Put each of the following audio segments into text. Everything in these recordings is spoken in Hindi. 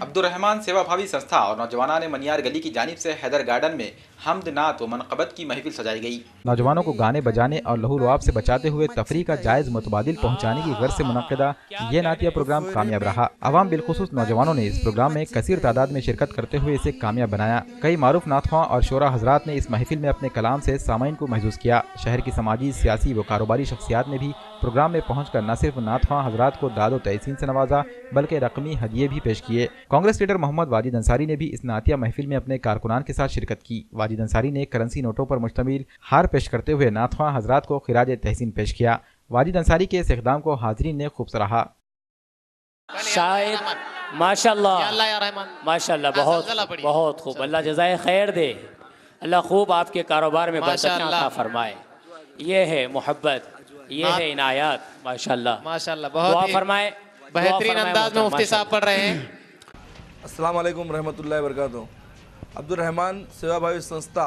अब्दुर्रहमान सेवाभावी संस्था और नौजवानों ने मनियार गली की जानिब से हैदर गार्डन में हमद नात व मनक़बत की महफिल सजाई गई। नौजवानों को गाने बजाने और लहू लुआब से बचाते हुए तफरीह का जायज़ मुतबादिल पहुँचाने की गर्ज से मुनक़्क़दा ये नातिया प्रोग्राम कामयाब रहा। अवाम बिलखुसूस नौजवानों ने इस प्रोग्राम में कसीर तादाद में शिरकत करते हुए इसे कामयाब बनाया। कई मारूफ नातख़्वां और शोरा हजरात ने इस महफिल में अपने कलाम से सामाईन को महसूस किया। शहर की समाजी, सियासी व कारोबारी शख्सियात ने भी प्रोग्राम में पहुंचकर न सिर्फ नातख़्वां हजरात को दादो तहसीन से नवाजा बल्कि रकमी हदिये भी पेश किए। कांग्रेस लीडर मोहम्मद वाजिद अंसारी ने भी इस नातिया महफिल में अपने कारकुनान के साथ शिरकत की। वाजिद अंसारी ने करेंसी नोटों पर मुश्तमिल हार पेश करते हुए नातख़्वां हजरात को खिराज तहसीन पेश किया। वाजिद अंसारी के इस इक़दाम को हाज़रीन ने खूब सराहा। शायद माशाल्लाह माशाल्लाह बहुत खूब, अल्लाह जज़ाए खैर दे, अल्लाह खूब आपके कारोबार में बरकत अता फरमाए। ये है मोहब्बत, ये है इनायत, माशाल्लाह माशाल्लाह। बहुत फरमाए, बेहतरीन अंदाज में मुफ्ती साहब पढ़ रहे हैं। अस्सलाम वालेकुम रहमतुल्लाहि व बरकातुहू। अब्दुर्रहमान सेवाभावी संस्था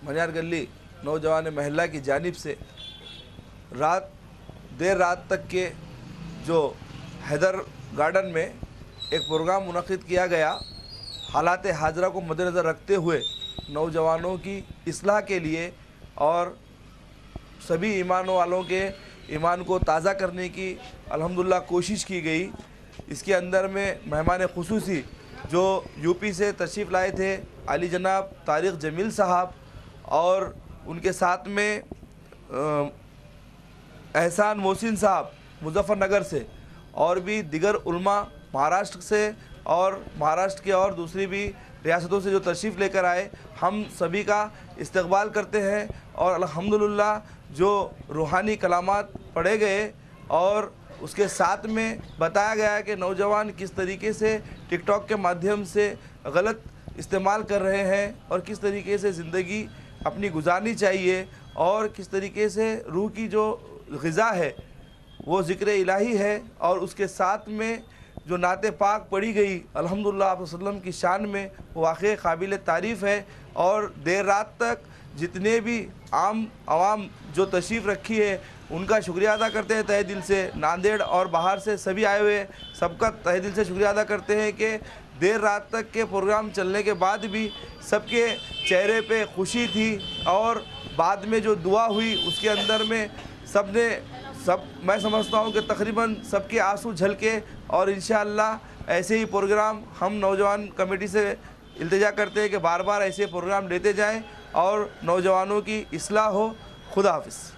मनियार गली नौजवान महल्ला की जानिब से देर रात तक के जो हैदर गार्डन में एक प्रोग्राम मुनक़्क़िद किया गया, हालात हाजरा को मद्देनज़र रखते हुए नौजवानों की इस्लाह के लिए और सभी ईमान वालों के ईमान को ताज़ा करने की अल्हम्दुलिल्लाह कोशिश की गई। इसके अंदर में मेहमान खुसूसी जो यूपी से तशरीफ़ लाए थे अली जनाब तारिक जमील साहब और उनके साथ में एहसान मोहसिन साहब मुजफ्फरनगर से और भी दिगर उलमा महाराष्ट्र से और महाराष्ट्र के और दूसरी भी रियासतों से जो तशरीफ़ लेकर आए, हम सभी का इस्तकबाल करते हैं और अल्हम्दुलिल्लाह जो रूहानी कलामात पढ़े गए और उसके साथ में बताया गया कि नौजवान किस तरीके से टिकटॉक के माध्यम से गलत इस्तेमाल कर रहे हैं और किस तरीके से ज़िंदगी अपनी गुजारनी चाहिए और किस तरीके से रूह की जो ग़िज़ा है वो ज़िक्र इलाही है और उसके साथ में जो नाते पाक पढ़ी गई अल्हम्दुलिल्लाह आप वसल्लम की शान में वो वाक़ई काबिल तारीफ़ है। और देर रात तक जितने भी आवाम जो तशरीफ़ रखी है उनका शुक्रिया अदा करते हैं तहे दिल से। नांदेड़ और बाहर से सभी आए हुए सबका तहे दिल से शुक्रिया अदा करते हैं कि देर रात तक के प्रोग्राम चलने के बाद भी सबके चेहरे पे खुशी थी और बाद में जो दुआ हुई उसके अंदर में मैं समझता हूँ कि तकरीबन सबके आंसू झलके और इंशाअल्लाह ऐसे ही प्रोग्राम हम नौजवान कमेटी से इल्तिजा करते हैं कि बार बार ऐसे प्रोग्राम लेते जाएं और नौजवानों की इस्लाह हो। खुदा हाफिज़।